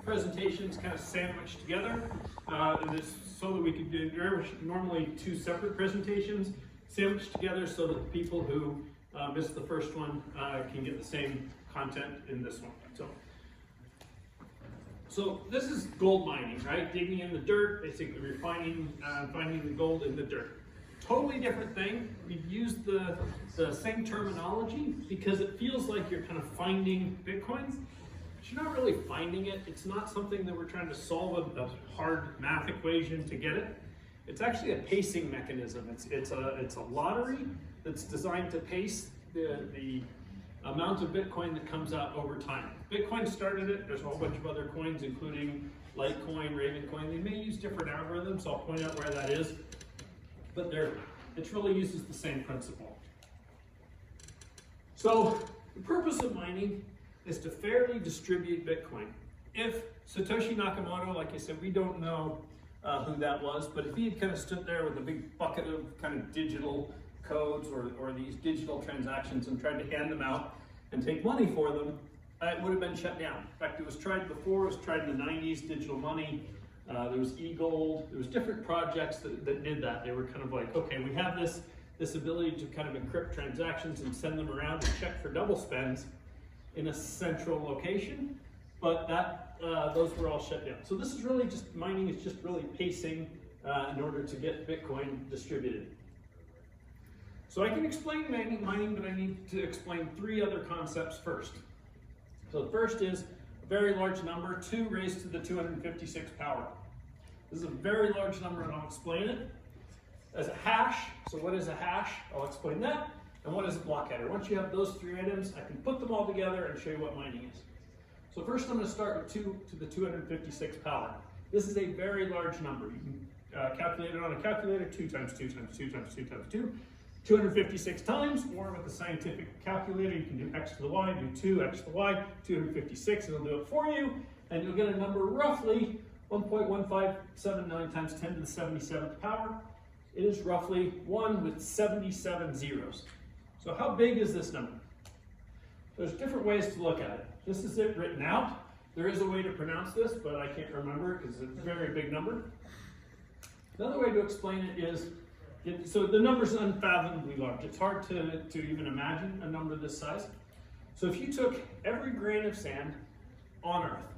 presentations kind of sandwiched together. And it's so that we could do normally two separate presentations sandwiched together so that the people who missed the first one can get the same content in this one. So this is gold mining, right? Digging in the dirt, basically refining, finding the gold in the dirt. Totally different thing. We've used the same terminology because it feels like you're kind of finding Bitcoins. But you're not really finding it. It's not something that we're trying to solve a hard math equation to get it. It's actually a pacing mechanism. It's a lottery that's designed to pace the amount of Bitcoin that comes out over time. Bitcoin started it. There's a whole bunch of other coins, including Litecoin, Ravencoin. They may use different algorithms, so I'll point out where that is. But it really uses the same principle. So the purpose of mining is to fairly distribute Bitcoin. If Satoshi Nakamoto, like I said, we don't know who that was, but if he had kind of stood there with a big bucket of kind of digital codes or these digital transactions and tried to hand them out and take money for them, it would have been shut down. In fact, it was tried before. It was tried in the 90s, digital money. There was eGold. There was different projects that did that. They were kind of like, okay, we have this ability to kind of encrypt transactions and send them around and check for double spends in a central location, but those were all shut down. So this is really just, mining is just really pacing in order to get Bitcoin distributed. So I can explain mining, but I need to explain three other concepts first. So the first is a very large number, 2 raised to the 256 power. This is a very large number, and I'll explain it. As a hash, so what is a hash? I'll explain that. And what is a block header? Once you have those three items, I can put them all together and show you what mining is. So first I'm going to start with 2 to the 256 power. This is a very large number. You can calculate it on a calculator, 2 times 2 times 2 times 2 times 2. 256 times, or with a scientific calculator, you can do x to the y, do 2x to the y, 256, it'll do it for you, and you'll get a number roughly 1.1579 times 10 to the 77th power. It is roughly 1 with 77 zeros. So how big is this number? There's different ways to look at it. This is it written out. There is a way to pronounce this, but I can't remember it because it's a very big number. Another way to explain it is, so the number is unfathomably large. It's hard to even imagine a number this size. So if you took every grain of sand on Earth,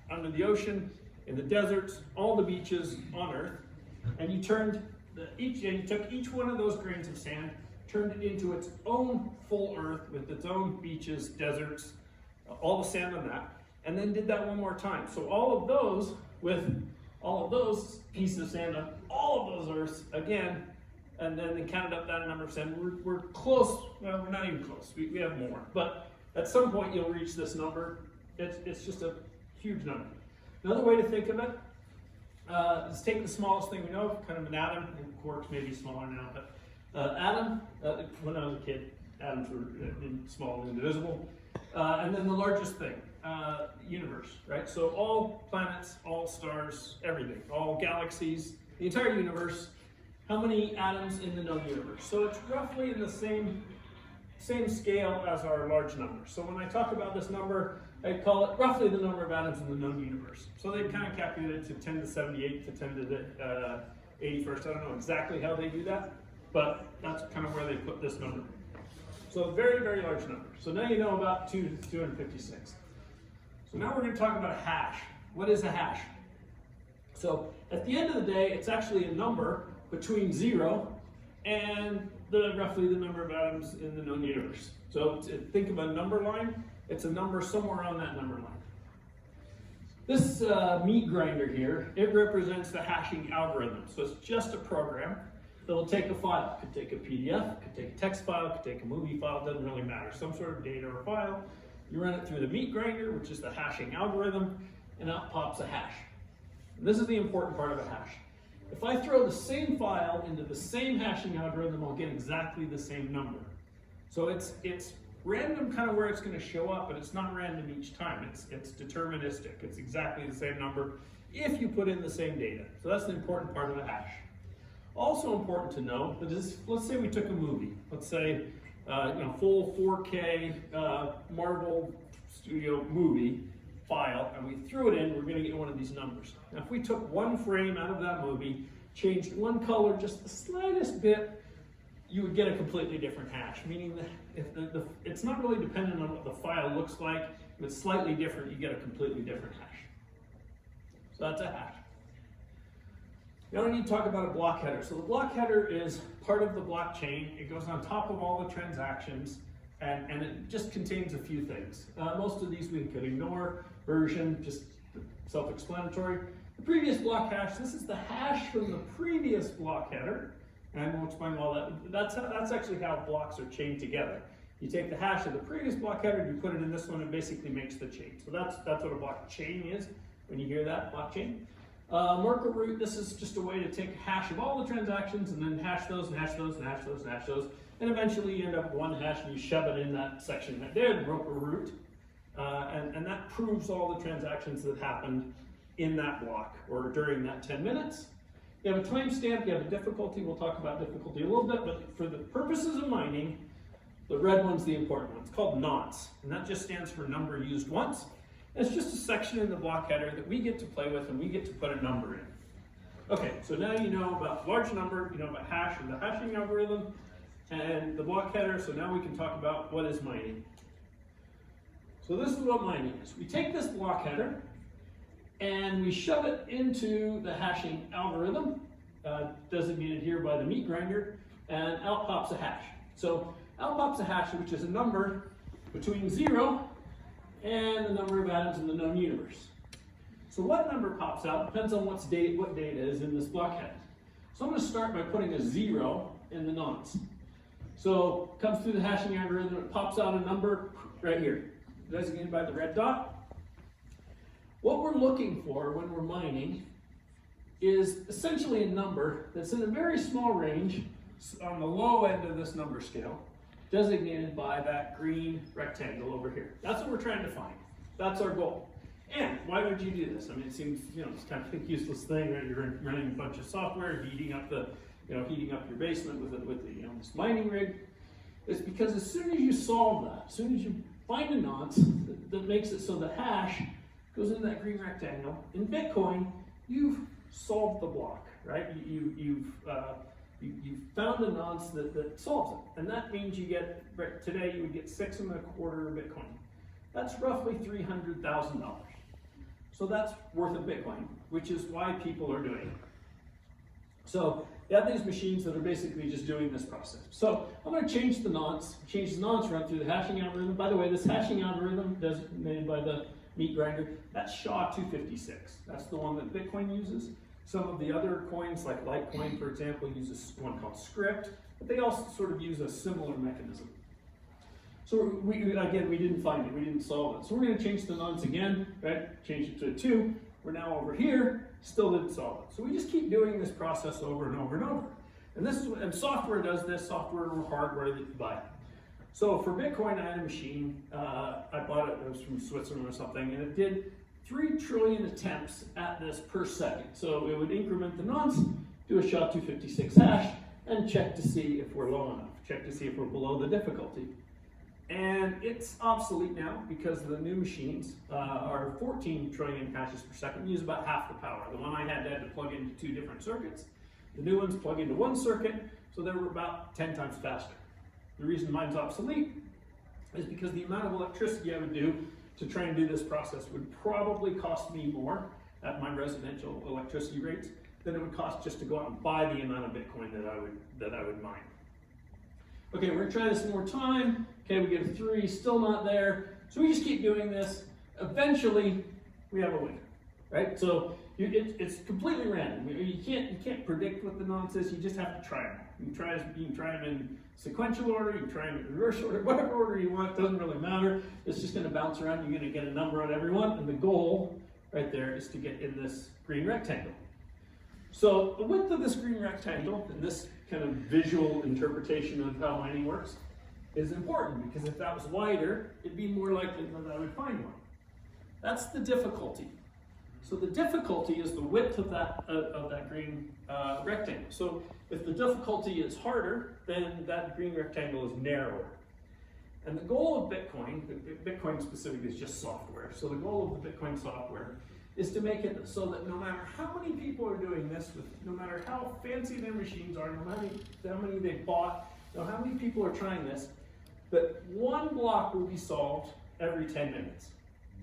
under the ocean, in the deserts, all the beaches on Earth, and you turned you took each one of those grains of sand, turned it into its own full Earth with its own beaches, deserts, all the sand on that, and then did that one more time. So all of those with all of those pieces of sand on all of those Earths again, and then they counted up that number of sand. We're close. Well, we're not even close. We have more. But at some point, you'll reach this number. It's just a huge number. Another way to think of it is take the smallest thing we know of, kind of an atom. And quarks may be smaller now, but atom. When I was a kid, atoms were small and indivisible. And then the largest thing, universe, right? So all planets, all stars, everything, all galaxies, the entire universe. How many atoms in the known universe? So it's roughly in the same scale as our large number. So when I talk about this number, I call it roughly the number of atoms in the known universe. So they kind of calculate it to 10 to the 78 to 10 to the 81st. I don't know exactly how they do that, but that's kind of where they put this number. So a very, very large number. So now you know about 2 to 256. So now we're going to talk about a hash. What is a hash? So at the end of the day, it's actually a number between 0 and roughly the number of atoms in the known universe. So think of a number line. It's a number somewhere on that number line. This meat grinder here, it represents the hashing algorithm. So it's just a program that will take a file. It could take a PDF, it could take a text file, it could take a movie file, it doesn't really matter. Some sort of data or file. You run it through the meat grinder, which is the hashing algorithm, and out pops a hash. And this is the important part of a hash. If I throw the same file into the same hashing algorithm, I'll get exactly the same number. So it's random kind of where it's going to show up, but it's not random each time. It's deterministic. It's exactly the same number if you put in the same data. So that's the important part of a hash. Also important to know that is, let's say we took a movie. Let's say full 4K Marvel Studio movie, file and we threw it in, we're going to get one of these numbers. Now, if we took one frame out of that movie, changed one color just the slightest bit, you would get a completely different hash, meaning that if it's not really dependent on what the file looks like. If it's slightly different, you get a completely different hash. So that's a hash. Now we need to talk about a block header. So the block header is part of the blockchain. It goes on top of all the transactions, and it just contains a few things. Most of these we could ignore. Version, just self-explanatory. The previous block hash, this is the hash from the previous block header. And we'll explain all that. That's actually how blocks are chained together. You take the hash of the previous block header, you put it in this one, and basically makes the chain. So that's what a blockchain is. When you hear that, blockchain. Merkle root, this is just a way to take a hash of all the transactions and then hash those and hash those and hash those and hash those. And eventually you end up with one hash and you shove it in that section right there, the Merkle root. And that proves all the transactions that happened in that block or during that 10 minutes. You have a timestamp, you have a difficulty. We'll talk about difficulty a little bit, but for the purposes of mining, the red one's the important one. It's called nonce, and that just stands for number used once. And it's just a section in the block header that we get to play with and we get to put a number in. Okay, so now you know about large number, you know about hash and the hashing algorithm, and the block header, so now we can talk about what is mining. So this is what mining is. We take this block header, and we shove it into the hashing algorithm, designated here by the meat grinder, and out pops a hash. So out pops a hash, which is a number between 0 and the number of atoms in the known universe. So what number pops out depends on what data is in this block header. So I'm going to start by putting a 0 in the nonce. So it comes through the hashing algorithm, it pops out a number right here, designated by the red dot. What we're looking for when we're mining is essentially a number that's in a very small range on the low end of this number scale, designated by that green rectangle over here. That's what we're trying to find. That's our goal. And why would you do this? I mean, it seems, it's kind of a useless thing, right? You're running a bunch of software, heating up your basement with this mining rig. It's because as soon as you solve that, as soon as you find a nonce that makes it so the hash goes in that green rectangle. In Bitcoin, you've solved the block, right? You've found a nonce that solves it. And that means you get, today you would get 6 1/4 Bitcoin. That's roughly $300,000. So that's worth of Bitcoin, which is why people are doing it. So you have these machines that are basically just doing this process. So I'm going to change the nonce, run through the hashing algorithm. By the way, this hashing algorithm designated by the meat grinder, that's SHA-256. That's the one that Bitcoin uses. Some of the other coins, like Litecoin, for example, uses one called Script, but they also sort of use a similar mechanism. So we didn't find it, we didn't solve it. So we're going to change the nonce again, right? Change it to a 2. We're now over here, still didn't solve it. So we just keep doing this process over and over and over. And software does this, software or hardware that you buy. So for Bitcoin, I had a machine, I bought it was from Switzerland or something, and it did 3 trillion attempts at this per second. So it would increment the nonce, do a SHA-256 hash, and check to see if we're low enough, check to see if we're below the difficulty. And it's obsolete now because the new machines are 14 trillion hashes per second, use about half the power. The one I had to plug into 2 different circuits. The new ones plug into 1 circuit, so they were about 10 times faster. The reason mine's obsolete is because the amount of electricity I would do to try and do this process would probably cost me more at my residential electricity rates than it would cost just to go out and buy the amount of Bitcoin that I would mine. Okay, we're gonna try this one more time. Okay, we get a 3, still not there. So we just keep doing this. Eventually, we have a winner, right? So it's completely random. You can't predict what the nonce is. You just have to try them. You can try them in sequential order. You can try them in reverse order, whatever order you want. Doesn't really matter. It's just going to bounce around. You're going to get a number on every one, and the goal right there is to get in this green rectangle. So the width of this green rectangle, and this kind of visual interpretation of how mining works, is important because if that was wider, it'd be more likely that I would find one. That's the difficulty. So the difficulty is the width of that green rectangle. So if the difficulty is harder, then that green rectangle is narrower. And the goal of Bitcoin, Bitcoin specifically is just software. So the goal of the Bitcoin software is to make it so that no matter how many people are doing this, no matter how fancy their machines are, no matter how many they bought, no matter how many people are trying this, that one block will be solved every 10 minutes.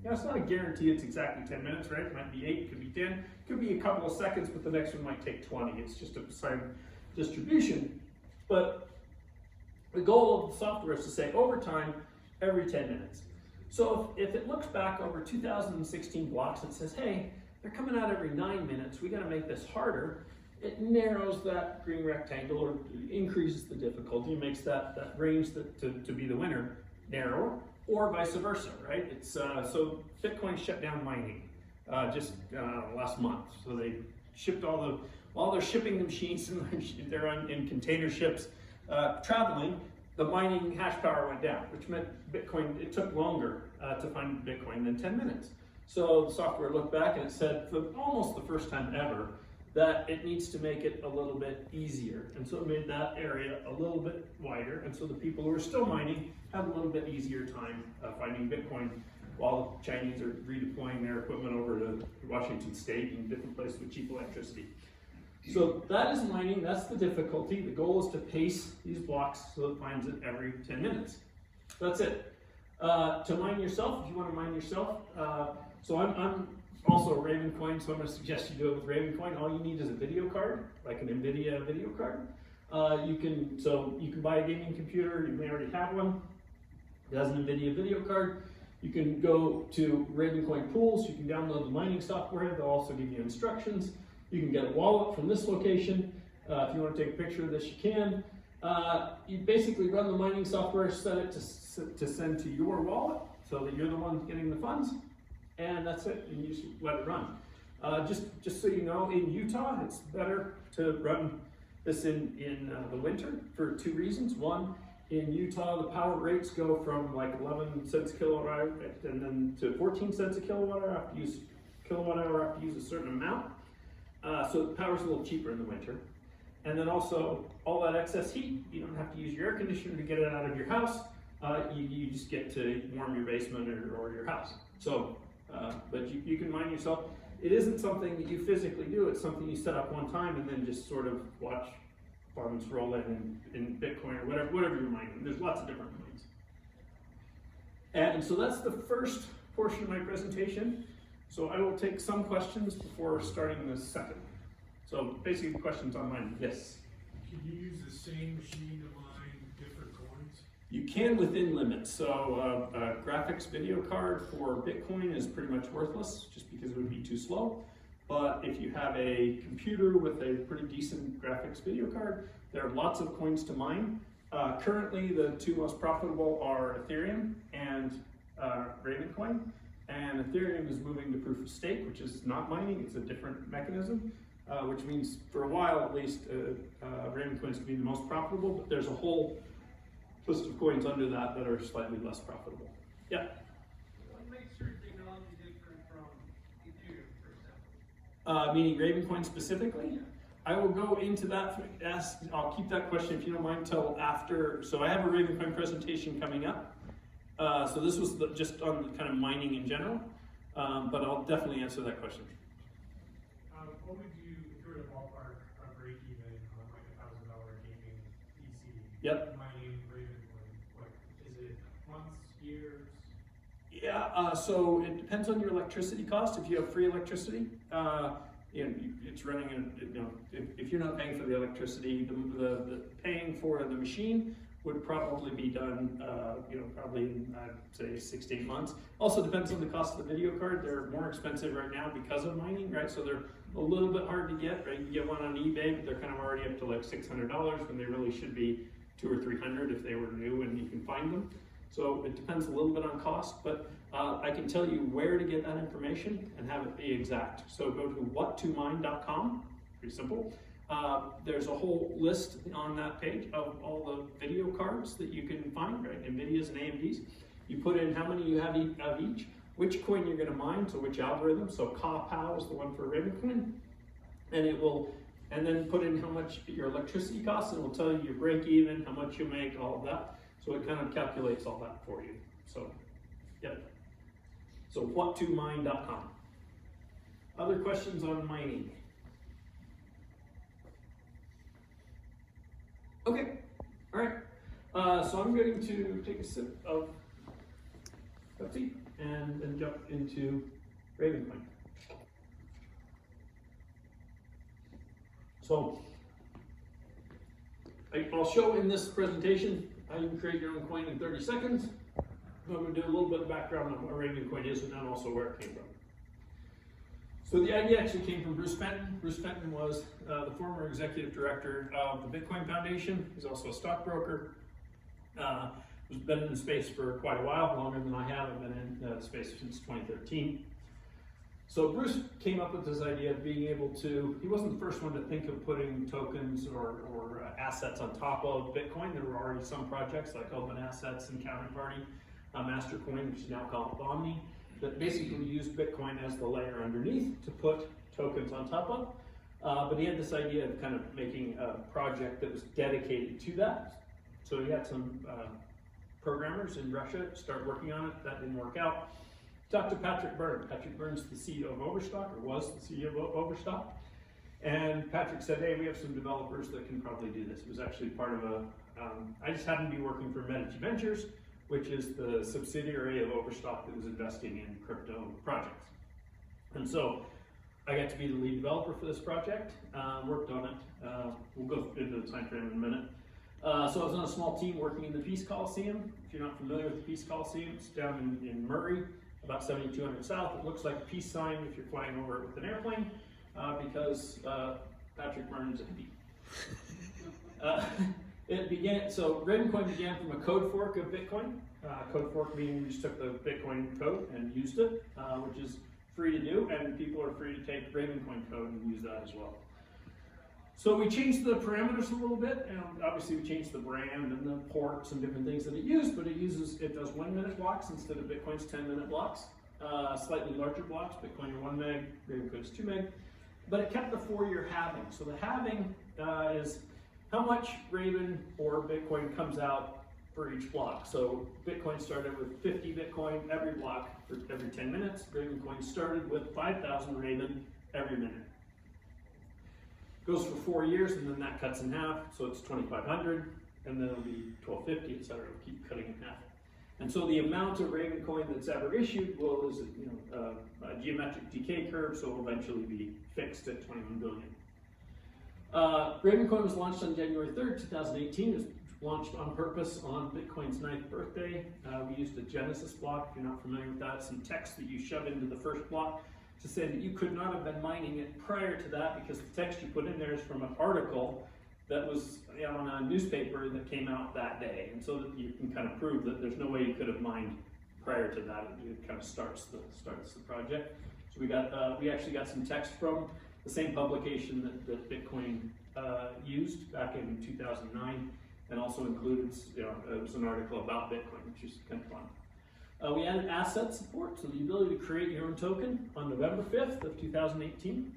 Now, it's not a guarantee it's exactly 10 minutes, right? It might be 8, it could be 10, it could be a couple of seconds, but the next one might take 20. It's just a sign distribution. But the goal of the software is to say over time, every 10 minutes. So if it looks back over 2016 blocks and says, hey, they're coming out every 9 minutes, we got to make this harder, it narrows that green rectangle or increases the difficulty, makes that range to be the winner narrower, or vice versa, right? It's so Bitcoin shut down mining just last month. So they shipped while they're shipping the machines and they're in container ships traveling, the mining hash power went down, which meant Bitcoin, it took longer to find Bitcoin than 10 minutes. So the software looked back and it said for almost the first time ever that it needs to make it a little bit easier. And so it made that area a little bit wider. And so the people who are still mining have a little bit easier time finding Bitcoin while the Chinese are redeploying their equipment over to Washington State and different places with cheap electricity. So that is mining, that's the difficulty. The goal is to pace these blocks so it finds it every 10 minutes. That's it. To mine yourself, if you want to mine yourself, so I'm also a Ravencoin, so I'm going to suggest you do it with Ravencoin. All you need is a video card, like an NVIDIA video card. You can buy a gaming computer, you may already have one. It has an NVIDIA video card. You can go to Ravencoin pools, you can download the mining software, they'll also give you instructions. You can get a wallet from this location. If you want to take a picture of this, you can. You basically run the mining software, set it to send to your wallet so that you're the one getting the funds, and that's it, and you just let it run. Just so you know, in Utah, it's better to run this in the winter for 2 reasons. One, in Utah, the power rates go from like 11 cents a kilowatt hour and then to 14 cents a kilowatt hour after you use a certain amount. So the power's a little cheaper in the winter. And then also, all that excess heat, you don't have to use your air conditioner to get it out of your house. You just get to warm your basement or your house. So, but you can mine yourself. It isn't something that you physically do, it's something you set up one time and then just sort of watch funds roll in Bitcoin or whatever you're mining. There's lots of different coins. And so that's the first portion of my presentation. So I will take some questions before starting the second. So basically questions on mining. Yes? Can you use the same machine to mine different coins? You can within limits. So a graphics video card for Bitcoin is pretty much worthless just because it would be too slow. But if you have a computer with a pretty decent graphics video card, there are lots of coins to mine. Currently, the 2 most profitable are Ethereum and Ravencoin. And Ethereum is moving to proof of stake, which is not mining, it's a different mechanism, which means for a while at least, Ravencoin is going to be the most profitable, but there's a whole list of coins under that are slightly less profitable. Yeah? What makes your technology different from Ethereum, for example? Meaning Ravencoin specifically? I will go into that, I'll keep that question if you don't mind till after, so I have a Ravencoin presentation coming up. So this was just on the kind of mining in general, but I'll definitely answer that question. What would you, if you were to ballpark a break even on like $1,000 gaming PC? Yep. Mining Ravencoin, what is it? Months, years? Yeah, so it depends on your electricity cost. If you have free electricity, it's running, if you're not paying for the electricity, the paying for the machine would probably be done, probably in, I'd say 6 to 8 months. Also depends on the cost of the video card. They're more expensive right now because of mining, right? So they're a little bit hard to get, right? You get one on eBay, but they're kind of already up to like $600 when they really should be $200 or $300 if they were new and you can find them. So it depends a little bit on cost, but I can tell you where to get that information and have it be exact. So go to whattomine.com, pretty simple. There's a whole list on that page of all the video cards that you can find, right? NVIDIA's and AMD's. You put in how many you have of each, which coin you're going to mine, so which algorithm. So KawPow is the one for Ravencoin, and then put in how much your electricity costs, and it will tell you your break even, how much you make, all of that. So it kind of calculates all that for you. So, yep. So what2mine.com. Other questions on mining? Okay, all right. So I'm going to take a sip of Pepsi and jump into Ravencoin. So I'll show in this presentation how you can create your own coin in 30 seconds. I'm going to do a little bit of background on what Ravencoin is and then also where it came from. So the idea actually came from Bruce Fenton. Bruce Fenton was the former executive director of the Bitcoin Foundation. He's also a stockbroker. He's been in the space for quite a while, longer than I have. I've been in the space since 2013. So Bruce came up with this idea of being able to, he wasn't the first one to think of putting tokens or assets on top of Bitcoin. There were already some projects like Open Assets and Counterparty, Mastercoin, which is now called Omni, that basically used Bitcoin as the layer underneath to put tokens on top of. But he had this idea of kind of making a project that was dedicated to that. So he had some programmers in Russia start working on it. That didn't work out. Talked to Patrick Byrne. Patrick Byrne's the CEO of Overstock, or was the CEO of Overstock. And Patrick said, hey, we have some developers that can probably do this. It was actually part of a, I just happened to be working for Medici Ventures, which is the subsidiary of Overstock that was investing in crypto projects. And so I got to be the lead developer for this project, worked on it. We'll go into the time frame in a minute. So I was on a small team working in the Peace Coliseum. If you're not familiar with the Peace Coliseum, it's down in Murray, about 7200 south. It looks like a peace sign if you're flying over it with an airplane, because Patrick Byrne's a hippie. So Ravencoin began from a code fork of Bitcoin. Code fork meaning we just took the Bitcoin code and used it, which is free to do, and people are free to take Ravencoin code and use that as well. So we changed the parameters a little bit, and obviously we changed the brand and the ports and different things that it used, but it does 1 minute blocks instead of Bitcoin's 10-minute blocks. Slightly larger blocks, Bitcoin are 1 meg, Ravencoin's 2 meg, but it kept the 4-year halving. So the halving is how much Raven or Bitcoin comes out for each block. So Bitcoin started with 50 Bitcoin every block for every 10 minutes. Ravencoin started with 5,000 Raven every minute. Goes for 4 years, and then that cuts in half, so it's 2,500, and then it'll be 1,250, etc. It'll keep cutting in half. And so the amount of Ravencoin that's ever issued is a geometric decay curve, so it'll eventually be fixed at 21 billion. Ravencoin was launched on January 3rd, 2018. It was launched on purpose on Bitcoin's 9th birthday. We used a Genesis block. If you're not familiar with that, some text that you shove into the first block to say that you could not have been mining it prior to that, because the text you put in there is from an article that was on a newspaper that came out that day. And so that you can kind of prove that there's no way you could have mined prior to that. It kind of starts the project. So we actually got some text from the same publication that Bitcoin used back in 2009, and also included, it was an article about Bitcoin, which is kind of fun. We added asset support, so the ability to create your own token on November 5th of 2018.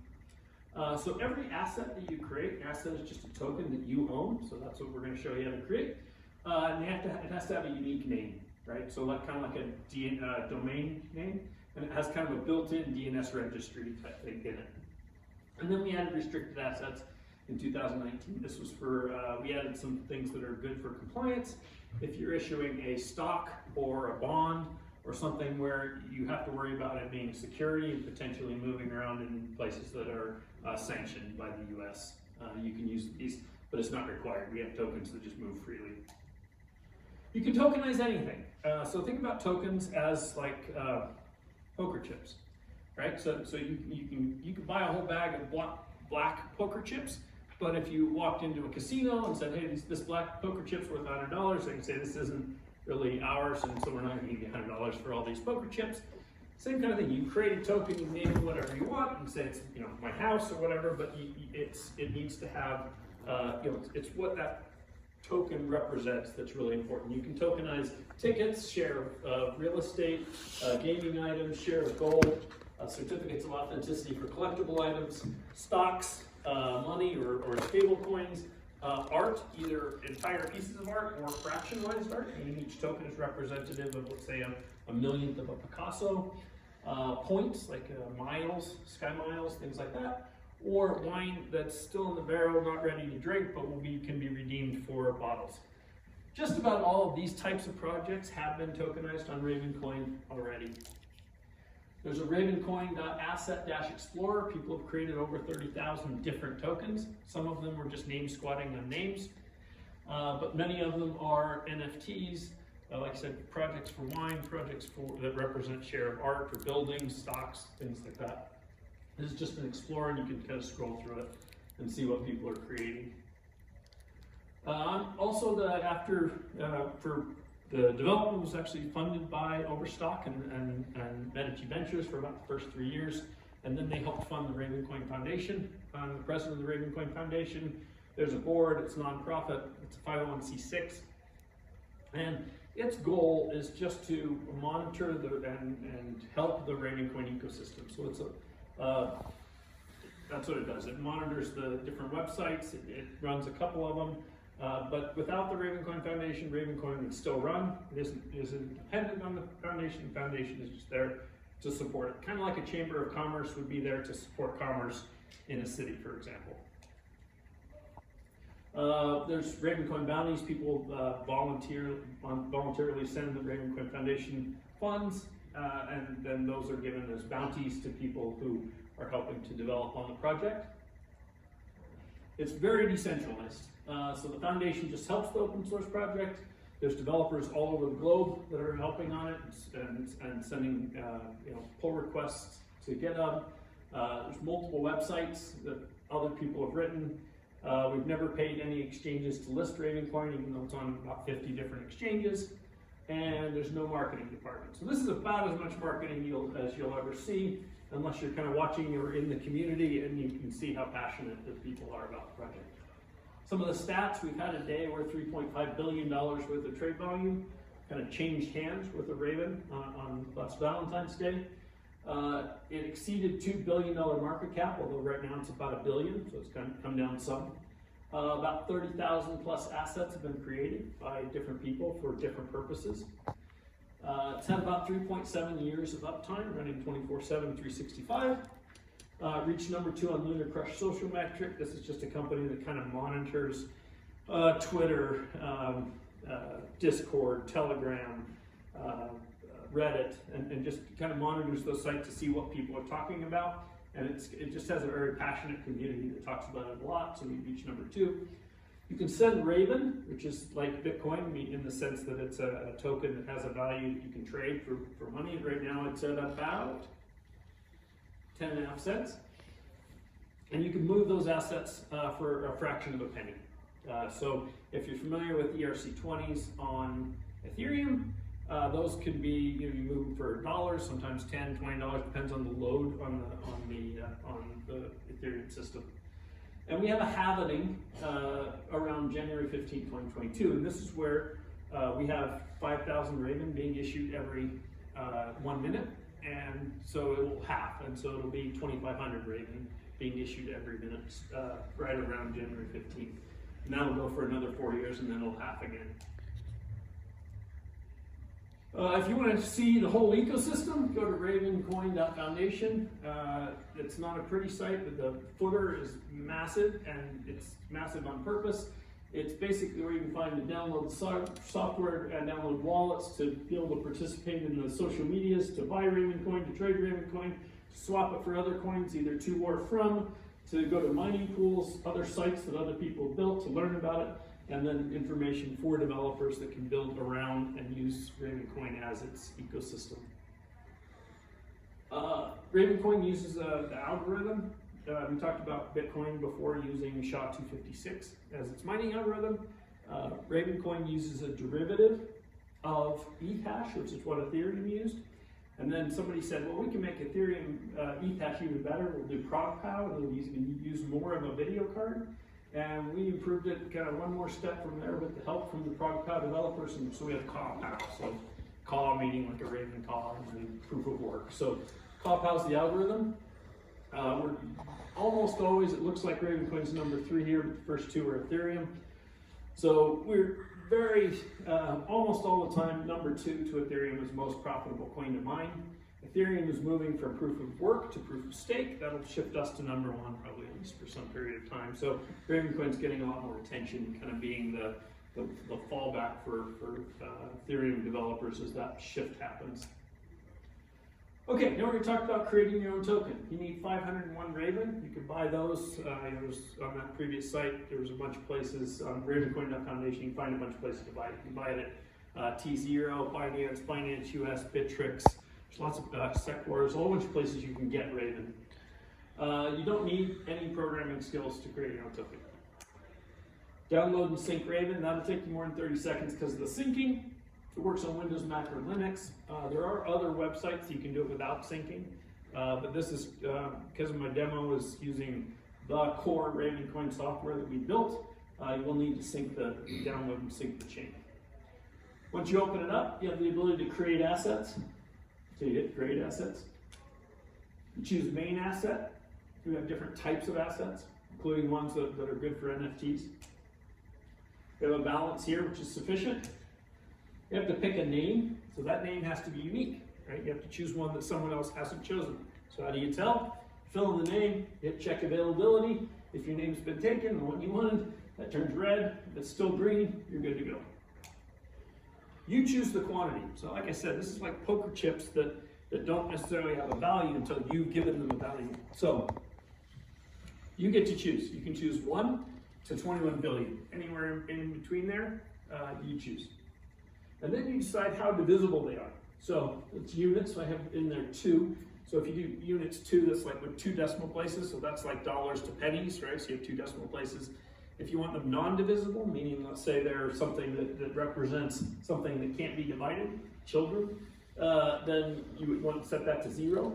So every asset that you create, an asset is just a token that you own, so that's what we're going to show you how to create. And it has to have a unique name, right? So kind of like a domain name, and it has kind of a built-in DNS registry type thing in it. And then we added restricted assets in 2019. This was for, we added some things that are good for compliance. If you're issuing a stock or a bond or something where you have to worry about it being security and potentially moving around in places that are sanctioned by the US, you can use these, but it's not required. We have tokens that just move freely. You can tokenize anything. So think about tokens as like poker chips, right? So you can buy a whole bag of black poker chips. But if you walked into a casino and said, hey, this black poker chip's worth $100, they can say this isn't really ours, and so we're not going to give you $100 for all these poker chips. Same kind of thing. You create a token, you name it whatever you want, and say it's my house or whatever, but it needs to have it's what that token represents that's really important. You can tokenize tickets, share of real estate, gaming items, share of gold, certificates of authenticity for collectible items, stocks, money or stable coins, art, either entire pieces of art or fractionalized art, and each token is representative of, let's say, a millionth of a Picasso. Points, like miles, sky miles, things like that. Or wine that's still in the barrel, not ready to drink, but can be redeemed for bottles. Just about all of these types of projects have been tokenized on Ravencoin already. There's a Ravencoin.asset-explorer. People have created over 30,000 different tokens. Some of them were just name squatting on names, but many of them are NFTs. Like I said, projects for wine, projects that represent share of art or buildings, stocks, things like that. This is just an explorer, and you can kind of scroll through it and see what people are creating. Also, for the development was actually funded by Overstock and Medici Ventures for about the first 3 years, and then they helped fund the Ravencoin Foundation. I'm the president of the Ravencoin Foundation. There's a board, it's a nonprofit, it's a 501c6, and its goal is just to monitor and help the Ravencoin ecosystem. So it's that's what it does. It monitors the different websites. It runs a couple of them. But without the Ravencoin Foundation, Ravencoin would still run. It isn't dependent on the foundation. The foundation is just there to support it. Kind of like a chamber of commerce would be there to support commerce in a city, for example. There's Ravencoin bounties. People voluntarily send the Ravencoin Foundation funds, and then those are given as bounties to people who are helping to develop on the project. It's very decentralized. So the foundation just helps the open source project. There's developers all over the globe that are helping on it and sending pull requests to GitHub. There's multiple websites that other people have written. We've never paid any exchanges to list Ravencoin, even though it's on about 50 different exchanges. And there's no marketing department. So this is about as much marketing as you'll ever see, unless you're kind of watching or in the community and you can see how passionate the people are about the project. Some of the stats, we've had a day where $3.5 billion worth of trade volume kind of changed hands with the Raven on last Valentine's Day. It exceeded $2 billion market cap, although right now it's about $1 billion, so it's kind of come down some. About 30,000 plus assets have been created by different people for different purposes. It's had about 3.7 years of uptime, running 24/7, 365. Reached number 2 on Lunar Crush social metric. This is just a company that kind of monitors Twitter, Discord, Telegram, Reddit, and just kind of monitors those sites to see what people are talking about. And it just has a very passionate community that talks about it a lot, so we reached number 2. You can send Raven, which is like Bitcoin in the sense that it's a token that has a value that you can trade for money. Right now it's at about 10.5 cents. And you can move those assets for a fraction of a penny. So if you're familiar with ERC20s on Ethereum, those could be, you move them for $1, sometimes $10, $20, depends on the load on the Ethereum system. And we have a halvening around January 15, 2022, and this is where we have 5,000 Raven being issued every 1 minute, and so it will halve, and so it'll be 2,500 Raven being issued every minute right around January 15th. And that'll go for another 4 years, and then it'll halve again. If you want to see the whole ecosystem, go to ravencoin.foundation. It's not a pretty site, but the footer is massive, and it's massive on purpose. It's basically where you can find to download software and download wallets to be able to participate in the social medias, to buy Ravencoin, to trade Ravencoin, to swap it for other coins, either to or from, to go to mining pools, other sites that other people have built to learn about it, and then information for developers that can build around and use Ravencoin as its ecosystem. Ravencoin uses the algorithm. We talked about Bitcoin before using SHA-256 as its mining algorithm. Ravencoin uses a derivative of ETH hash, which is what Ethereum used. And then somebody said, well, we can make Ethereum ETH hash even better. We'll do ProgPow, and we'll use more of a video card. And we improved it kind of one more step from there with the help from the ProgPow developers, and so we have CawPow. So Caw meaning like a Raven caw and proof of work. So CawPow is the algorithm. We're almost always, it looks like Ravencoin's number 3 here, but the first 2 are Ethereum. So we're very, almost all the time, number 2 to Ethereum is the most profitable coin to mine. Ethereum is moving from proof of work to proof of stake. That'll shift us to number 1 probably at least for some period of time. So Ravencoin's getting a lot more attention, kind of being the fallback for Ethereum developers as that shift happens. Okay, now we're going to talk about creating your own token. You need 501 Raven. You can buy those. On that previous site, there was a bunch of places on Ravencoin.foundation. You can find a bunch of places to buy it. You can buy it at T0, Binance US, Bittrex. There's lots of Secwars, a whole bunch of places you can get Raven. You don't need any programming skills to create your own token. Download and sync Raven. That'll take you more than 30 seconds because of the syncing. It works on Windows, Mac, or Linux. There are other websites you can do it without syncing, but this is because of my demo is using the core Ravencoin software that we built. You will need to download and sync the chain. Once you open it up, you have the ability to create assets. So you hit create assets. You choose main asset. We have different types of assets, including ones that are good for NFTs. We have a balance here, which is sufficient. You have to pick a name, so that name has to be unique, right? You have to choose one that someone else hasn't chosen. So how do you tell? Fill in the name, hit check availability. If your name's been taken, the one you wanted, that turns red. If it's still green, you're good to go. You choose the quantity. So like I said, this is like poker chips that don't necessarily have a value until you've given them a value. So you get to choose. You can choose 1 to 21 billion. Anywhere in between there, you choose. And then you decide how divisible they are. So it's units, so I have in there 2. So if you do units 2, that's like with 2 decimal places, so that's like dollars to pennies, right? So you have 2 decimal places. If you want them non-divisible, meaning let's say they're something that represents something that can't be divided, children, then you would want to set that to 0.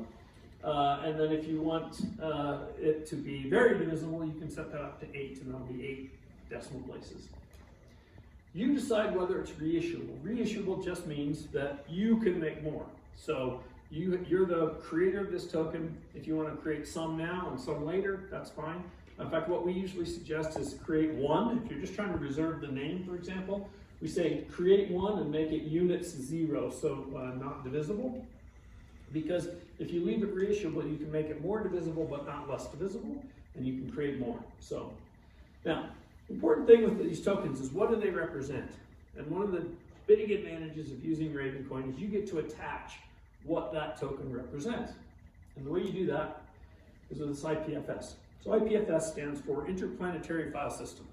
And then if you want it to be very divisible, you can set that up to 8, and that'll be 8 decimal places. You decide whether it's reissuable. Reissuable just means that you can make more. So you're the creator of this token. If you want to create some now and some later, that's fine. In fact, what we usually suggest is create 1. If you're just trying to reserve the name, for example, we say create 1 and make it units 0, so not divisible. Because if you leave it reissuable, you can make it more divisible but not less divisible, and you can create more. So now, the important thing with these tokens is what do they represent? And one of the big advantages of using Ravencoin is you get to attach what that token represents. And the way you do that is with this IPFS. So IPFS stands for Interplanetary File System.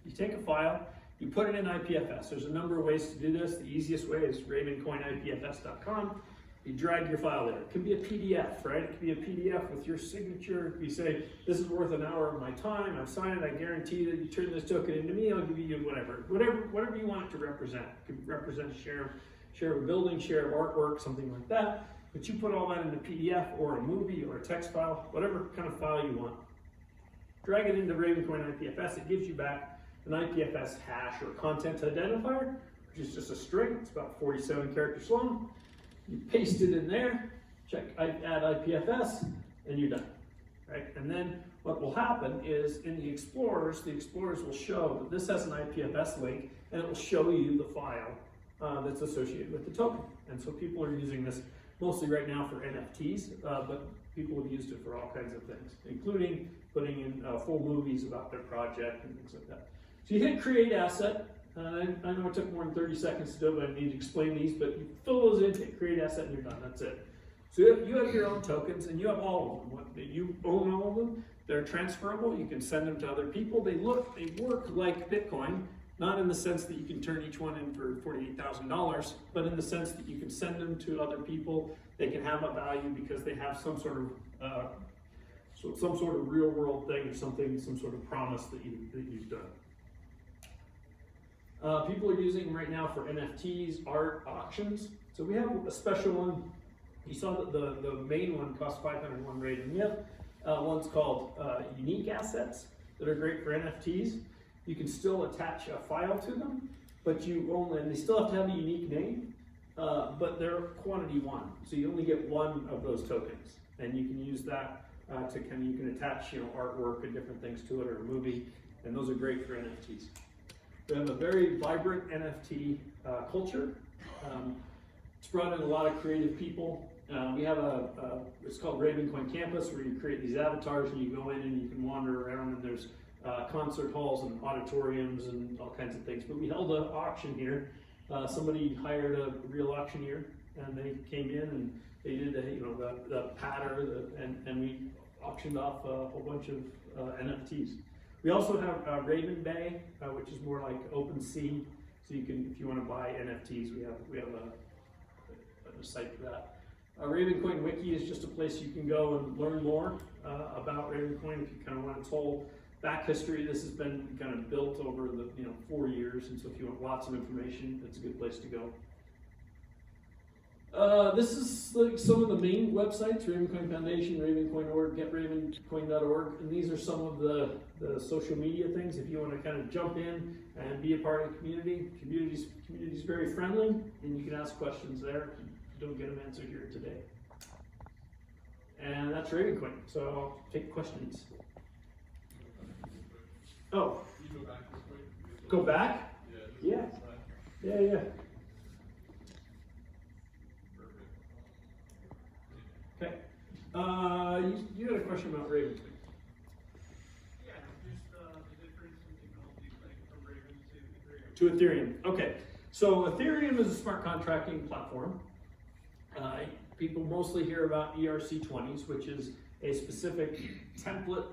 You take a file, you put it in IPFS. There's a number of ways to do this. The easiest way is ravencoinipfs.com. You drag your file there. It can be a PDF, right? It can be a PDF with your signature. You say, this is worth an hour of my time. I've signed it. I guarantee that you turn this token into me. I'll give you whatever you want it to represent. It could represent a share of a building, share of artwork, something like that. But you put all that in a PDF or a movie or a text file, whatever kind of file you want. Drag it into Ravencoin IPFS. It gives you back an IPFS hash or content identifier, which is just a string. It's about 47 characters long. You paste it in there, check add IPFS, and you're done, right? And then what will happen is in the explorers will show that this has an IPFS link, and it will show you the file that's associated with the token. And so people are using this mostly right now for NFTs, but people have used it for all kinds of things, including putting in full movies about their project and things like that. So you hit create asset. I know it took more than 30 seconds to do it, but I need to explain these, but you fill those in, hit create asset, and you're done. That's it. So you have your own tokens, and you have all of them. You own all of them. They're transferable. You can send them to other people. They work like Bitcoin, not in the sense that you can turn each one in for $48,000, but in the sense that you can send them to other people. They can have a value because they have some sort of real world thing or something, some sort of promise that you've done. People are using them right now for NFTs, art, auctions. So we have a special one. You saw that the main one costs 501 Raven. We have ones called unique assets that are great for NFTs. You can still attach a file to them, but and they still have to have a unique name, but they're quantity 1. So you only get 1 of those tokens, and you can use that to kind of, you can attach, artwork and different things to it, or a movie, and those are great for NFTs. We have a very vibrant NFT culture. It's brought in a lot of creative people. We have it's called Ravencoin Campus, where you create these avatars and you go in and you can wander around, and there's concert halls and auditoriums and all kinds of things. But we held an auction here. Somebody hired a real auctioneer, and they came in and they did the patter, and we auctioned off a whole bunch of NFTs. We also have Raven Bay, which is more like open sea. So you can, if you want to buy NFTs, we have a site for that. Ravencoin Wiki is just a place you can go and learn more about Ravencoin if you kind of want its whole back history. This has been kind of built over the 4 years, and so if you want lots of information, it's a good place to go. This is like some of the main websites: Ravencoin Foundation, Ravencoin.org, GetRavencoin.org, and these are some of the social media things. If you want to kind of jump in and be a part of the community's very friendly, and you can ask questions there. If you don't get them answered here today. And that's Ravencoin. So I'll take questions. Oh. Can you go back this way? Go back? Yeah. Yeah. Okay. You had a question about Ravencoin. Yeah, just the difference in technology, like from Raven to Ethereum. To Ethereum. Okay. So Ethereum is a smart contracting platform. People mostly hear about ERC20s, which is a specific template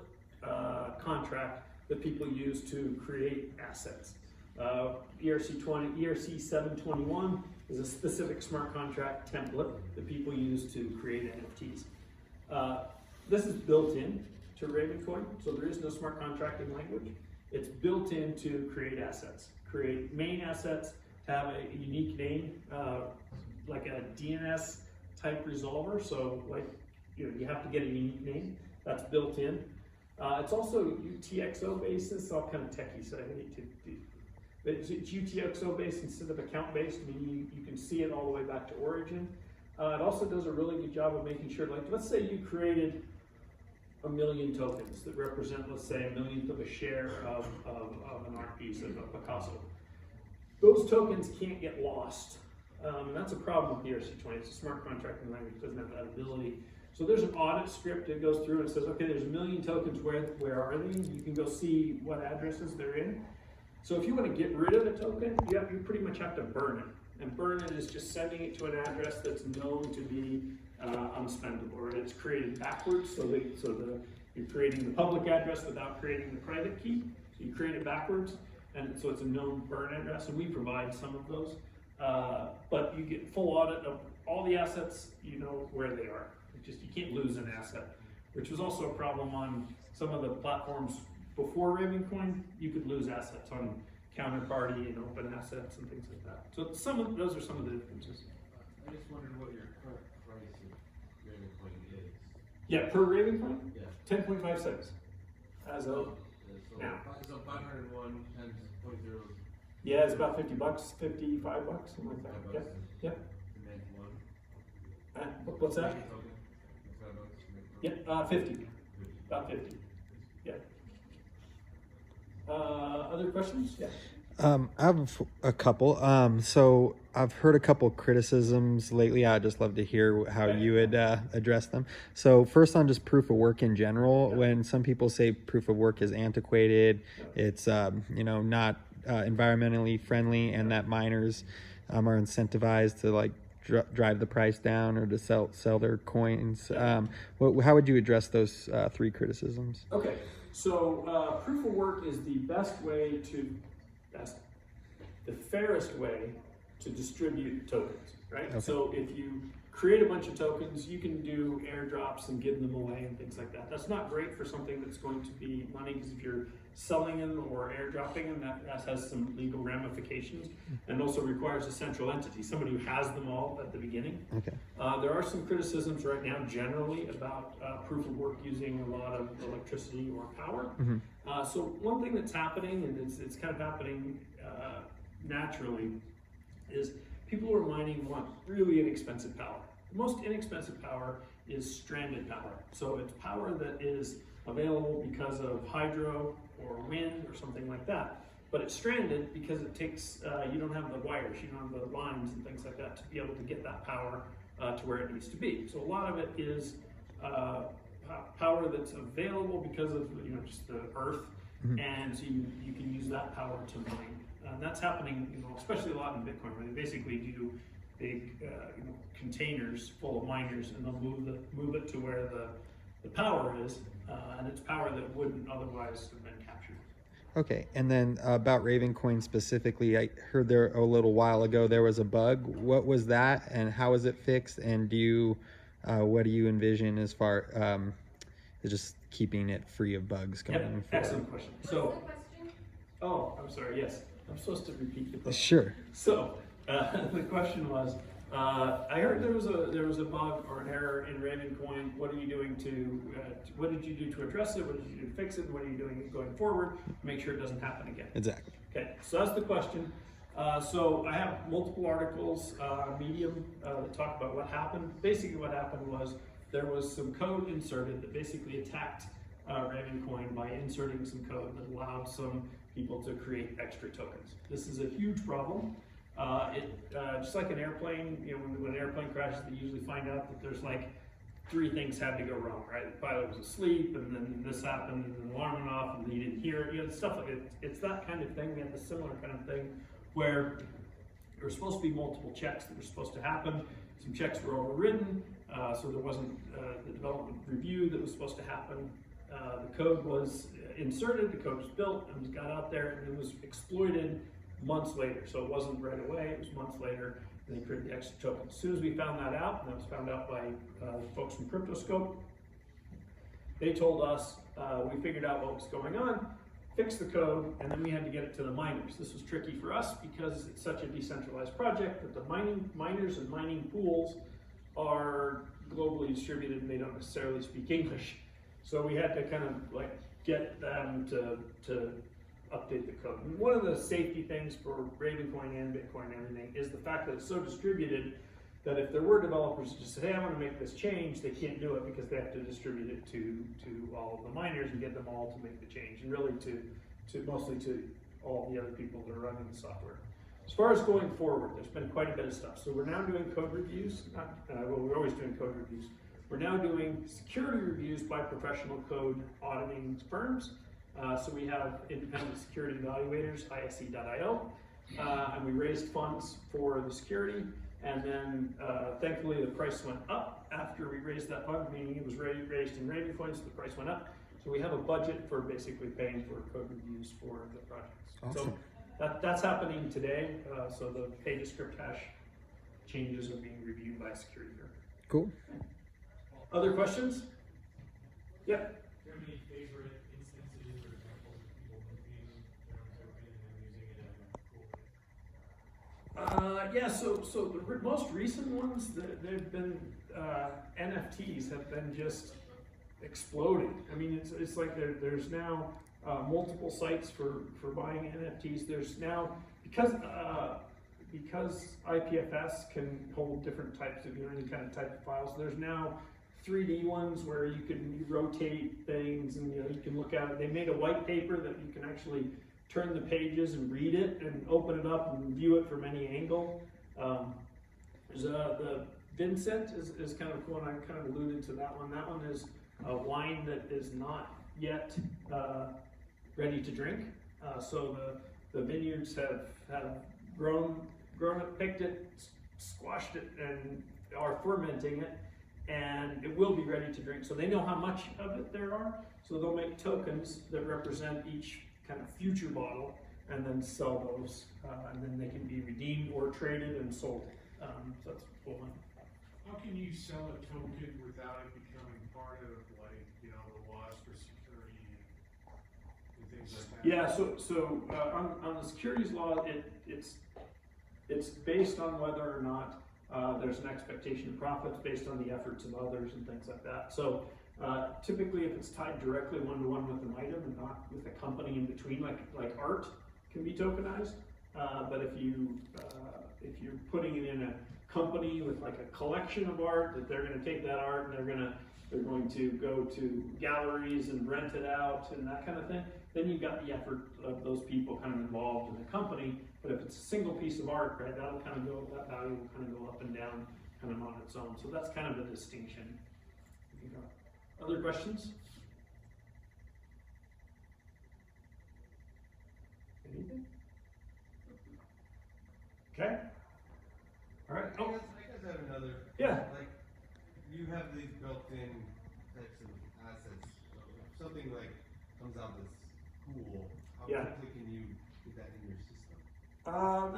contract that people use to create assets. ERC 721 is a specific smart contract template that people use to create NFTs. This is built in to Ravencoin, so there is no smart contracting language. It's built in to create assets, create main assets, to have a unique name, like a DNS type resolver. So like, you have to get a unique name. That's built in. It's also UTXO based. This is all kind of techie, so I hate to do. But it's UTXO based instead of account based, meaning you can see it all the way back to origin. It also does a really good job of making sure, like, let's say you created 1 million tokens that represent, let's say, 1/1,000,000th of a share of an art piece of a Picasso. Those tokens can't get lost. And that's a problem with ERC20. It's a smart contracting language, it doesn't have that ability. So there's an audit script that goes through and says, okay, there's 1 million tokens, where are they? You can go see what addresses they're in. So if you want to get rid of a token, you pretty much have to burn it. And burn it is just sending it to an address that's known to be unspendable, or it's created backwards. So you're creating the public address without creating the private key. So you create it backwards, and so it's a known burn address, and we provide some of those. But you get full audit of all the assets, you know where they are. You can't lose an asset, which was also a problem on some of the platforms before Ravencoin. You could lose assets on counterparty and open assets and things like that. So those are some of the differences. I just wondered what your current price of Ravencoin is. Yeah, per Ravencoin? Yeah. 10.5 cents as of now. So 501 times 0.0. Yeah, it's about $50, $55, something like that. Yeah. What's that? Yeah, 50. About 50. Yeah. Other questions? Yeah. I have a couple. So I've heard a couple criticisms lately. I'd just love to hear how you would address them. So first on just proof of work in general, when some people say proof of work is antiquated, it's not environmentally friendly, and that miners are incentivized to like drive the price down or to sell their coins. How would you address those three criticisms? Okay, so proof of work is the the fairest way to distribute tokens, right? Okay. So if you create a bunch of tokens, you can do airdrops and give them away and things like that. That's not great for something that's going to be money, because if you're selling them or airdropping them, that has some legal ramifications, and also requires a central entity, somebody who has them all at the beginning. Okay. There are some criticisms right now generally about proof of work using a lot of electricity or power. Mm-hmm. So one thing that's happening, and it's kind of happening naturally, is people who are mining want really inexpensive power. The most inexpensive power is stranded power. So it's power that is available because of hydro or wind or something like that. But it's stranded because it takes, you don't have the wires, you don't have the lines and things like that to be able to get that power to where it needs to be. So a lot of it is power that's available because of just the earth, and so you can use that power to mine. And that's happening, especially a lot in Bitcoin, where they basically do big containers full of miners, and they'll move it to where the power is, and it's power that wouldn't otherwise have been captured. Okay, and then about Ravencoin specifically, I heard there a little while ago there was a bug. What was that, and how is it fixed? And what do you envision as far as just keeping it free of bugs going forward? Excellent question. So, oh, I'm sorry. Yes, I'm supposed to repeat the question. Sure. So the question was, I heard there was a bug or an error in Ravencoin. What are you doing what did you do to address it? What did you do to fix it? And what are you doing going forward to make sure it doesn't happen again? Exactly. Okay, so that's the question. So I have multiple articles on Medium that talk about what happened. Basically what happened was there was some code inserted that basically attacked Ravencoin by inserting some code that allowed some people to create extra tokens. This is a huge problem. Just like an airplane, when an airplane crashes, they usually find out that there's like 3 things had to go wrong, right? The pilot was asleep, and then this happened, and the alarm went off, and he didn't hear it. Stuff like it. It's that kind of thing. We have a similar kind of thing where there were supposed to be multiple checks that were supposed to happen. Some checks were overridden, so there wasn't the development review that was supposed to happen. The code was inserted, the code was built, and got out there, and it was exploited months later. So it wasn't right away, it was months later, and they created the extra token. As soon as we found that out, and that was found out by folks from CryptoScope, they told us, we figured out what was going on, fixed the code, and then we had to get it to the miners. This was tricky for us because it's such a decentralized project that the miners and mining pools are globally distributed, and they don't necessarily speak English. So we had to kind of like get them to update the code. And one of the safety things for Ravencoin and Bitcoin and everything is the fact that it's so distributed that if there were developers who just said, hey, I want to make this change, they can't do it because they have to distribute it to all of the miners and get them all to make the change, and really mostly to all the other people that are running the software. As far as going forward, there's been quite a bit of stuff. So we're now doing code reviews. We're always doing code reviews. We're now doing security reviews by professional code auditing firms. So we have independent security evaluators, ISE.io, and we raised funds for the security. And then thankfully the price went up after we raised that fund, meaning it was raised in Ravencoin, so the price went up. So we have a budget for basically paying for code reviews for the projects. Awesome. So that's happening today. So the pay to script hash changes are being reviewed by a security firm. Cool. Other questions? Yeah. Do you have any favorite instances or examples of people making their own token and using it as a cool? Yeah, so the most recent ones, they've been, NFTs have been just exploding. I mean, it's like there's now multiple sites for buying NFTs. There's now, because IPFS can hold different types of, any kind of type of files, there's now 3D ones where you can rotate things and you can look at it. They made a white paper that you can actually turn the pages and read it and open it up and view it from any angle. There's the Vincent is kind of cool, and I kind of alluded to that one. That one is a wine that is not yet ready to drink. So the vineyards have grown it, picked it, squashed it, and are fermenting it, and it will be ready to drink. So they know how much of it there are, so they'll make tokens that represent each kind of future bottle, and then sell those, and then they can be redeemed or traded and sold. So that's a cool one. How can you sell a token without it becoming part of the laws for security and things like that? Yeah, so on the securities law, it's based on whether or not there's an expectation of profits based on the efforts of others and things like that. So typically, if it's tied directly one-to-one with an item and not with a company in between, like art can be tokenized. But if you're putting it in company with like a collection of art that they're going to take that art and they're going to go to galleries and rent it out and that kind of thing. Then you've got the effort of those people kind of involved in the company. But if it's a single piece of art, right, that'll kind of go, that value will kind of go up and down kind of on its own. So that's kind of the distinction. Other questions? Anything? Okay. All right. I guess I have another. Yeah. Like, you have these built-in types of assets. So if something like comes out that's cool, how Yeah. quickly can you get that in your system?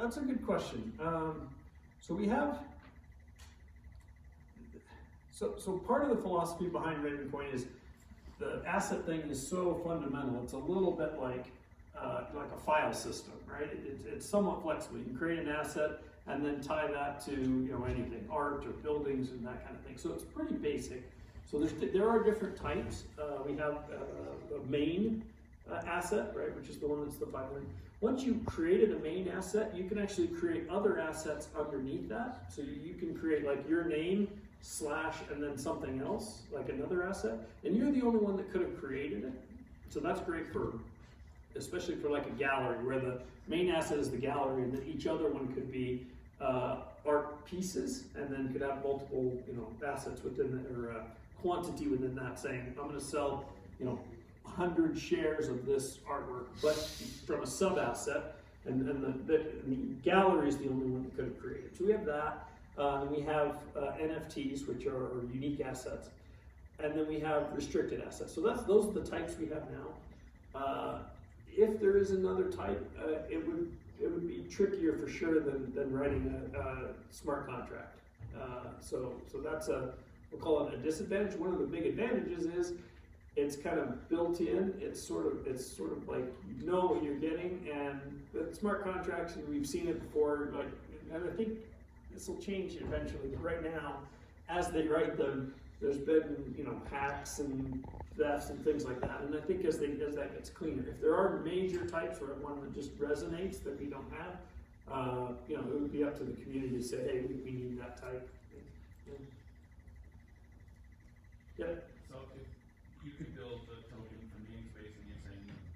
That's a good question. So we have, so part of the philosophy behind Ravencoin is the asset thing is so fundamental. It's a little bit like a file system, right? It's somewhat flexible. You can create an asset and then tie that to anything, art or buildings and that kind of thing. So it's pretty basic. So there are different types. We have a main asset, right, which is the one that's the 500. Once you've created a main asset, you can actually create other assets underneath that. So you can create like your name / and then something else, like another asset, and you're the only one that could have created it. So that's great for, especially for like a gallery where the main asset is the gallery and then each other one could be art pieces and then could have multiple assets within it or quantity within that, saying I'm going to sell 100 shares of this artwork, but from a sub asset, and the gallery is the only one that could have created. So we have that. We have NFTs, which are unique assets, and then we have restricted assets. So those are the types we have now. If there is another type, it would be trickier for sure than writing a smart contract. So that's we'll call it a disadvantage. One of the big advantages is it's kind of built in. It's sort of like you know what you're getting, and with smart contracts, and we've seen it before. And I think this will change eventually. But right now, as they write them, there's been hacks and thefts and things like that. And I think as that gets cleaner, if there are major types or one that just resonates that we don't have, it would be up to the community to say, hey, we need that type. Yeah. So if you could build a token from namespace and you're saying you can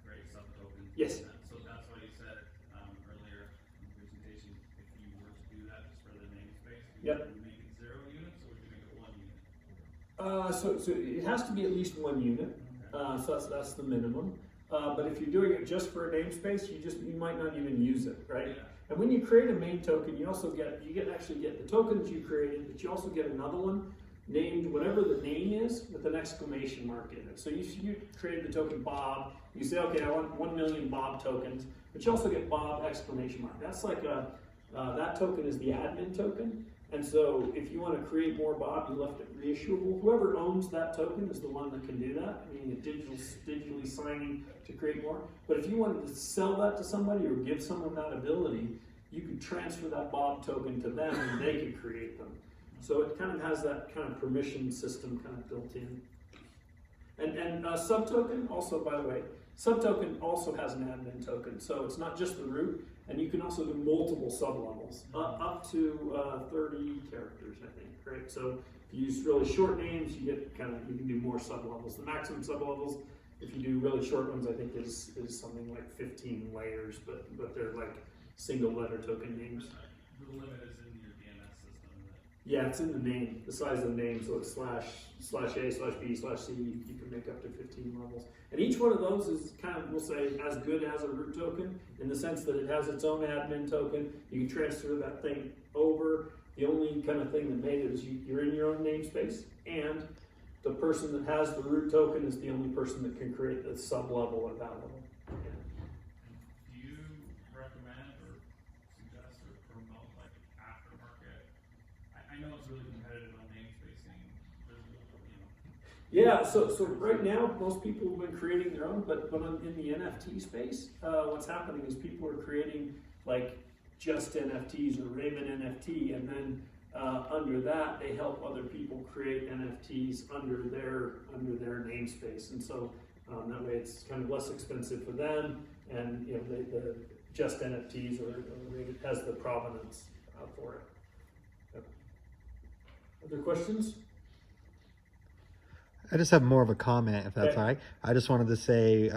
create sub-tokens. Yes. So that's why you said earlier in the presentation, if you were to do that just for the namespace, Yep. would you make it 0 units or would you make it 1 unit? So it has to be at least 1 unit. So that's the minimum. But if you're doing it just for a namespace, you might not even use it, right? Yeah. And when you create a main token, you actually get the token that you created, but you also get another one named whatever the name is with an exclamation mark in it. So you created the token Bob, you say, okay, I want 1 million Bob tokens, but you also get Bob exclamation mark. That's like that token is the admin token. And so if you want to create more Bob, you left it reissuable. Whoever owns that token is the one that can do that, meaning digitally signing to create more. But if you wanted to sell that to somebody or give someone that ability, you could transfer that Bob token to them and they could create them. So it kind of has that kind of permission system kind of built in. And subtoken also, by the way, subtoken also has an admin token. So it's not just the root, and you can also do multiple sublevels, up to 30 characters, I think, right? So if you use really short names, you can do more sublevels. The maximum sublevels, if you do really short ones, I think is something like 15 layers, but they're like single letter token names. The limit is in your DNS system. Yeah, it's in the name, the size of the name, so it's /A/B/C, you can make up to 15 levels. And each one of those is kind of, we'll say, as good as a root token, in the sense that it has its own admin token. You can transfer that thing over. The only kind of thing that made it is you're in your own namespace, and the person that has the root token is the only person that can create the sub-level at that level. Yeah. Do you recommend or suggest or promote like aftermarket? I know it's really competitive on namespacing. Yeah, so right now, most people have been creating their own, but in the NFT space, what's happening is people are creating like just NFTs or Raven NFT, and then under that, they help other people create NFTs under their namespace, and so that way it's kind of less expensive for them, and the just NFTs or Raven has the provenance for it. Other questions? I just have more of a comment, if that's Okay. all right. I just wanted to say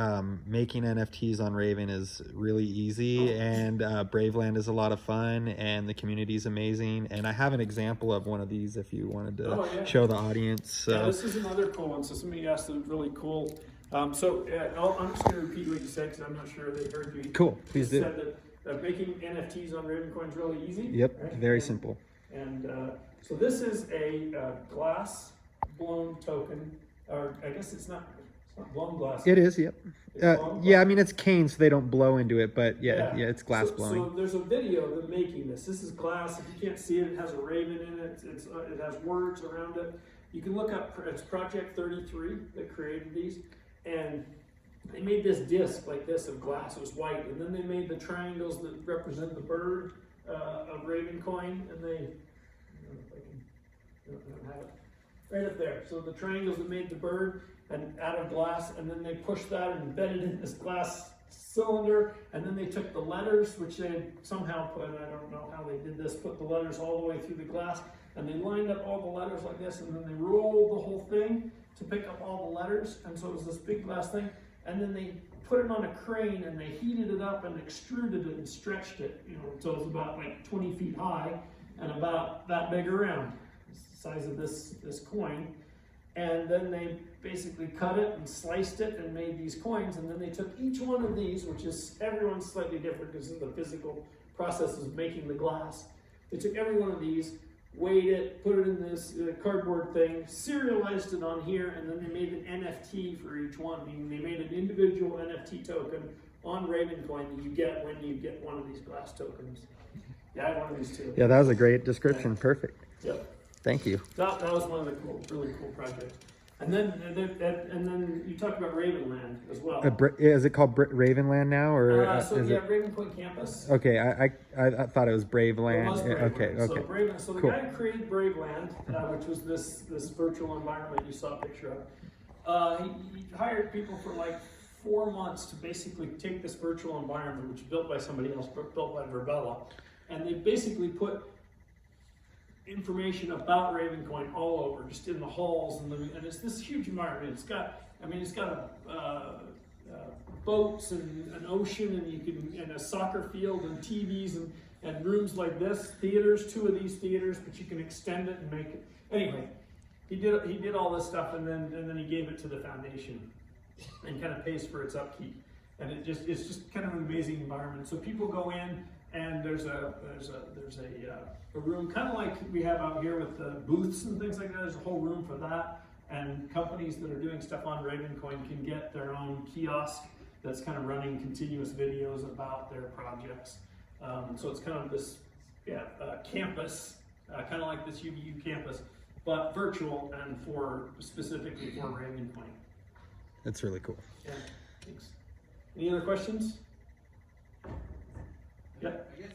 making NFTs on Raven is really easy, and Braveland is a lot of fun, and the community is amazing. And I have an example of one of these if you wanted to Yeah. show the audience. So. Yeah, this is another cool one. So somebody asked a really cool. I'm just going to repeat what you said because I'm not sure they heard you. Cool, please You do. said that making NFTs on Ravencoin is really easy. Yep, right? very simple. And so this is a glass blown token, or I guess it's not blown glass. It is, yep. It's blown Yeah, glass? I mean, it's cane, so they don't blow into it, but yeah, it's glass so, blowing. So there's a video of them making this. This is glass. If you can't see it, it has a raven in it. It has words around it. You can look up, it's Project 33 that created these. And they made this disc like this of glass. It was white. And then they made the triangles that represent the bird of Ravencoin. And they, I don't know if I don't have it. Right up there. So the triangles that made the bird and out of glass, and then they pushed that and embedded in this glass cylinder, and then they took the letters, which they had somehow put, I don't know how they did this, put the letters all the way through the glass, and they lined up all the letters like this, and then they rolled the whole thing to pick up all the letters, and so it was this big glass thing, and then they put it on a crane, and they heated it up and extruded it and stretched it, so it was about like 20 feet high, and about that big around. Size of this coin, and then they basically cut it and sliced it and made these coins, and then they took each one of these, which is everyone's slightly different because of the physical processes of making the glass. They took every one of these, weighed it, put it in this cardboard thing, serialized it on here, and then they made an NFT for each one, meaning they made an individual NFT token on Ravencoin that you get when you get one of these glass tokens. Yeah, I have one of these too. Yeah, that was a great description. Perfect. Yep. Thank you. That was one of the really cool projects. And then you talked about Ravenland as well. Is it called Ravenland now, or is it? Ravencoin campus. Okay, I thought it was Braveland. It was Okay, Braveland. okay. So the Cool. guy who created Braveland, which was this virtual environment you saw a picture of, he hired people for like 4 months to basically take this virtual environment, which was built by somebody else, built by Verbella, and they basically put information about Ravencoin all over, just in the halls, and it's this huge environment. It's got boats and an ocean, and a soccer field and TVs and rooms like this, theaters, 2 of these theaters, but you can extend it and make it. Anyway, he did all this stuff, and then he gave it to the foundation, and kind of pays for its upkeep. And it's just kind of an amazing environment. So people go in, and there's a room kind of like we have out here with the booths and things like that. There's a whole room for that, and companies that are doing stuff on Ravencoin can get their own kiosk that's kind of running continuous videos about their projects. So it's kind of this campus, kind of like this UVU campus, but virtual and specifically for Ravencoin. That's really cool. Yeah, thanks. Any other questions? Yeah. I guess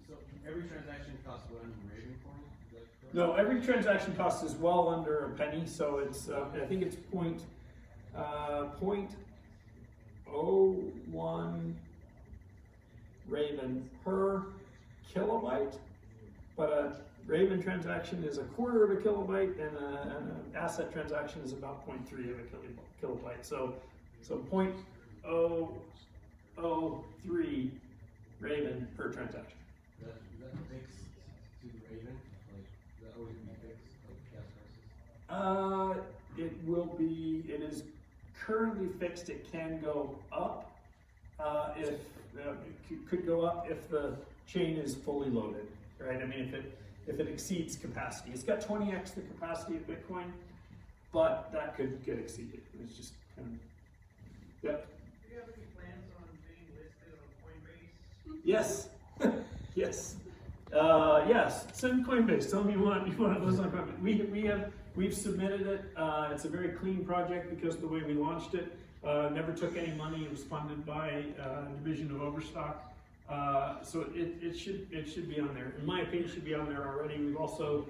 so every transaction costs what, Ravencoin? Is that correct? No, every transaction cost is well under a penny, so it's I think it's 0.01 Raven per kilobyte, but a Raven transaction is 1/4 of a kilobyte, and an asset transaction is about 0.3 of a kilobyte. So 0.003 Raven per transaction. That fixed to the Raven? Like, that always be fixed, like gas prices? It is currently fixed. It can go up it could go up if the chain is fully loaded, right? I mean, if it exceeds capacity. It's got 20x the capacity of Bitcoin, but that could get exceeded. It's just kind of, yep. Do you have any plans on being listed on Coinbase? Yes, yes, yes. Send Coinbase. Tell me you want those on Coinbase. We've submitted it. It's a very clean project because of the way we launched it. Never took any money. It was funded by Division of Overstock. So it should be on there. In my opinion, it should be on there already. We've also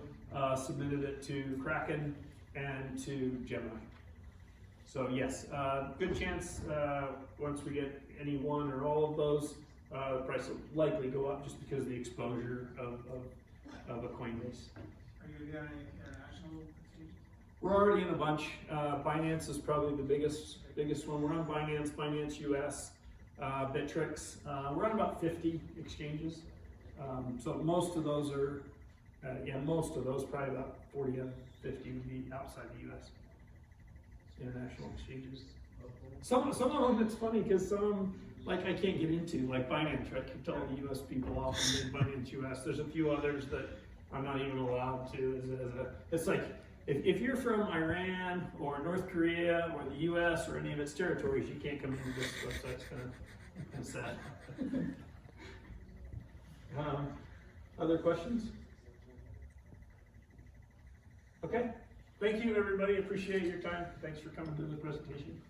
submitted it to Kraken and to Gemini. So yes, good chance once we get any one or all of those, the price will likely go up just because of the exposure of a Coinbase. Are you you got any international exchanges? We're already in a bunch. Binance is probably the biggest one. We're on Binance US, Bittrex. We're on about 50 exchanges. So most of those are, most of those, probably about 40 to 50 would be outside the US. International exchanges. Some of them, it's funny because some, like I can't get into, like Binance, right? I can tell the US people off and then Binance US. There's a few others that I'm not even allowed to. It's like, if you're from Iran or North Korea or the US or any of its territories, you can't come into this website. It's kind of sad. Other questions? Okay. Thank you, everybody. Appreciate your time. Thanks for coming to the presentation.